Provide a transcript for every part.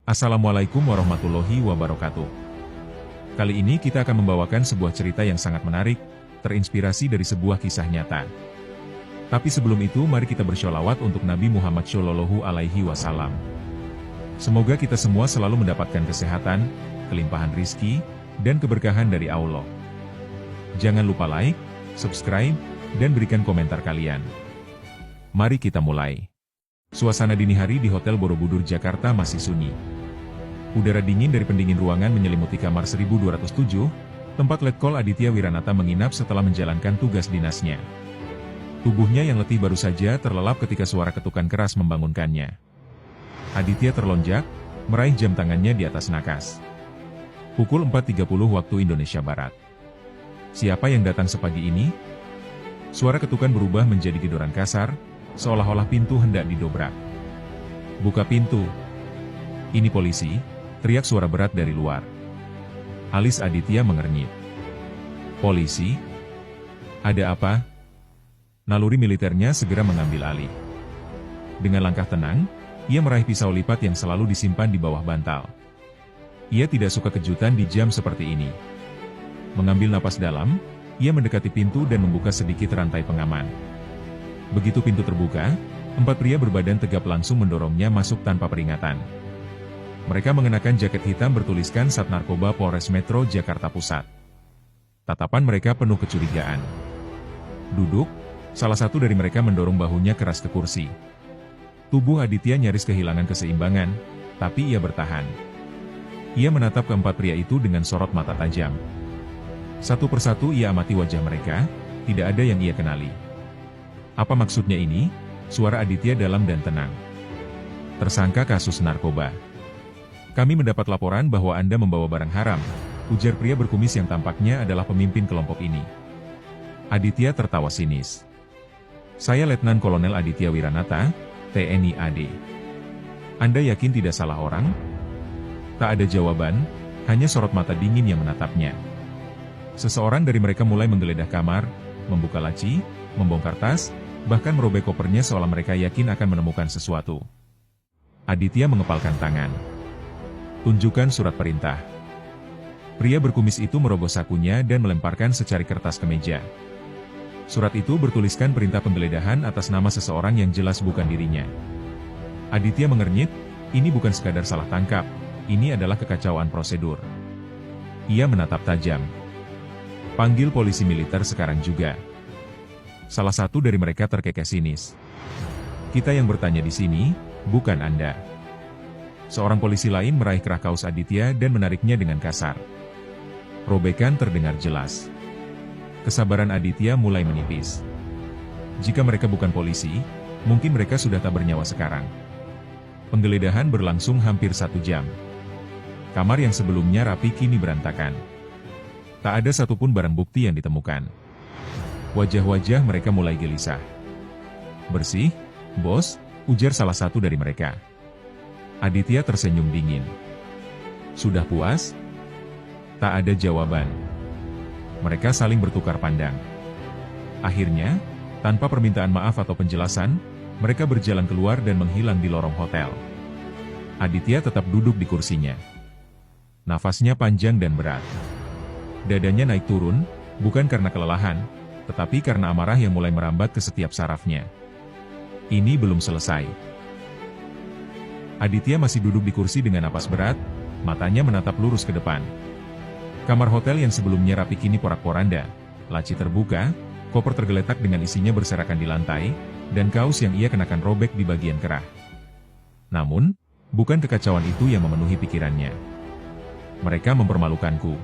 Assalamualaikum warahmatullahi wabarakatuh. Kali ini kita akan membawakan sebuah cerita yang sangat menarik, terinspirasi dari sebuah kisah nyata. Tapi sebelum itu mari kita bersholawat untuk Nabi Muhammad Shallallahu Alaihi Wasallam. Semoga kita semua selalu mendapatkan kesehatan, kelimpahan rizki, dan keberkahan dari Allah. Jangan lupa like, subscribe, dan berikan komentar kalian. Mari kita mulai. Suasana dini hari di Hotel Borobudur, Jakarta masih sunyi. Udara dingin dari pendingin ruangan menyelimuti kamar 1207, tempat Letkol Aditya Wiranata menginap setelah menjalankan tugas dinasnya. Tubuhnya yang letih baru saja terlelap ketika suara ketukan keras membangunkannya. Aditya terlonjak, meraih jam tangannya di atas nakas. Pukul 4.30 waktu Indonesia Barat. Siapa yang datang sepagi ini? Suara ketukan berubah menjadi gedoran kasar, seolah-olah pintu hendak didobrak. Buka pintu. Ini polisi, teriak suara berat dari luar. Alis Aditya mengernyit. Polisi? Ada apa? Naluri militernya segera mengambil alih. Dengan langkah tenang, ia meraih pisau lipat yang selalu disimpan di bawah bantal. Ia tidak suka kejutan di jam seperti ini. Mengambil napas dalam, ia mendekati pintu dan membuka sedikit rantai pengaman. Begitu pintu terbuka, 4 pria berbadan tegap langsung mendorongnya masuk tanpa peringatan. Mereka mengenakan jaket hitam bertuliskan Sat Narkoba Polres Metro Jakarta Pusat. Tatapan mereka penuh kecurigaan. Duduk, salah satu dari mereka mendorong bahunya keras ke kursi. Tubuh Aditya nyaris kehilangan keseimbangan, tapi ia bertahan. Ia menatap keempat pria itu dengan sorot mata tajam. Satu persatu ia amati wajah mereka, tidak ada yang ia kenali. Apa maksudnya ini? Suara Aditya dalam dan tenang. Tersangka kasus narkoba. Kami mendapat laporan bahwa Anda membawa barang haram, ujar pria berkumis yang tampaknya adalah pemimpin kelompok ini. Aditya tertawa sinis. Saya Letnan Kolonel Aditya Wiranata, TNI AD. Anda yakin tidak salah orang? Tak ada jawaban, hanya sorot mata dingin yang menatapnya. Seseorang dari mereka mulai menggeledah kamar, membuka laci, membongkar tas, bahkan merobek kopernya seolah mereka yakin akan menemukan sesuatu. Aditya mengepalkan tangan. Tunjukkan surat perintah. Pria berkumis itu merogoh sakunya dan melemparkan secari kertas ke meja. Surat itu bertuliskan perintah penggeledahan atas nama seseorang yang jelas bukan dirinya. Aditya mengernyit, ini bukan sekadar salah tangkap, ini adalah kekacauan prosedur. Ia menatap tajam. Panggil polisi militer sekarang juga. Salah satu dari mereka terkekeh sinis. Kita yang bertanya di sini, bukan Anda. Seorang polisi lain meraih kerah kaos Aditya dan menariknya dengan kasar. Robekan terdengar jelas. Kesabaran Aditya mulai menipis. Jika mereka bukan polisi, mungkin mereka sudah tak bernyawa sekarang. Penggeledahan berlangsung hampir 1 jam. Kamar yang sebelumnya rapi kini berantakan. Tak ada satupun barang bukti yang ditemukan. Wajah-wajah mereka mulai gelisah. Bersih, bos, ujar salah satu dari mereka. Aditya tersenyum dingin. Sudah puas? Tak ada jawaban. Mereka saling bertukar pandang. Akhirnya, tanpa permintaan maaf atau penjelasan, mereka berjalan keluar dan menghilang di lorong hotel. Aditya tetap duduk di kursinya. Nafasnya panjang dan berat. Dadanya naik turun, bukan karena kelelahan, tetapi karena amarah yang mulai merambat ke setiap sarafnya. Ini belum selesai. Aditya masih duduk di kursi dengan napas berat, matanya menatap lurus ke depan. Kamar hotel yang sebelumnya rapi kini porak-poranda, laci terbuka, koper tergeletak dengan isinya berserakan di lantai, dan kaos yang ia kenakan robek di bagian kerah. Namun, bukan kekacauan itu yang memenuhi pikirannya. Mereka mempermalukanku.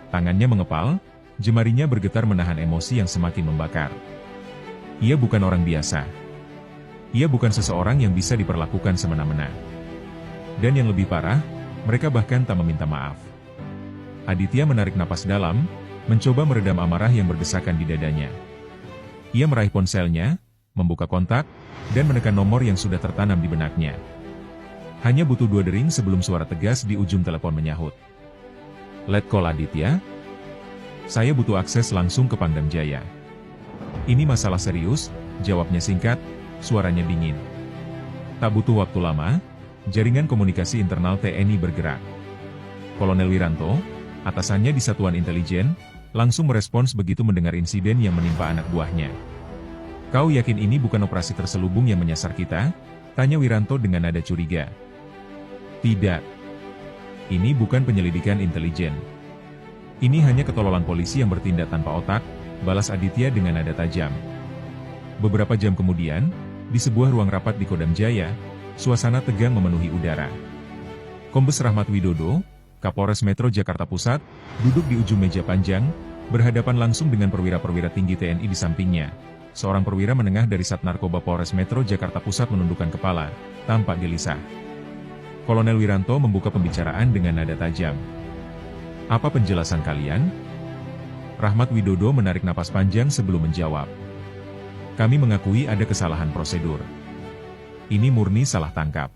Tangannya mengepal, jemarinya bergetar menahan emosi yang semakin membakar. Ia bukan orang biasa. Ia bukan seseorang yang bisa diperlakukan semena-mena. Dan yang lebih parah, mereka bahkan tak meminta maaf. Aditya menarik napas dalam, mencoba meredam amarah yang berdesakan di dadanya. Ia meraih ponselnya, membuka kontak, dan menekan nomor yang sudah tertanam di benaknya. Hanya butuh 2 dering sebelum suara tegas di ujung telepon menyahut. Letkol Aditya? Saya butuh akses langsung ke Pangdam Jaya. Ini masalah serius, jawabnya singkat, suaranya dingin. Tak butuh waktu lama, Jaringan komunikasi internal TNI bergerak. Kolonel Wiranto, atasannya di Satuan Intelijen, langsung merespons begitu mendengar insiden yang menimpa anak buahnya. "Kau yakin ini bukan operasi terselubung yang menyasar kita?" tanya Wiranto dengan nada curiga. "Tidak. Ini bukan penyelidikan intelijen. Ini hanya ketololan polisi yang bertindak tanpa otak," balas Aditya dengan nada tajam. Beberapa jam kemudian, di sebuah ruang rapat di Kodam Jaya, suasana tegang memenuhi udara. Kombes Rahmat Widodo, Kapolres Metro Jakarta Pusat, duduk di ujung meja panjang, berhadapan langsung dengan perwira-perwira tinggi TNI di sampingnya. Seorang perwira menengah dari Sat Narkoba Polres Metro Jakarta Pusat menundukkan kepala, tampak gelisah. Kolonel Wiranto membuka pembicaraan dengan nada tajam. "Apa penjelasan kalian?" Rahmat Widodo menarik napas panjang sebelum menjawab. "Kami mengakui ada kesalahan prosedur. Ini murni salah tangkap.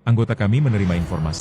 Anggota kami menerima informasi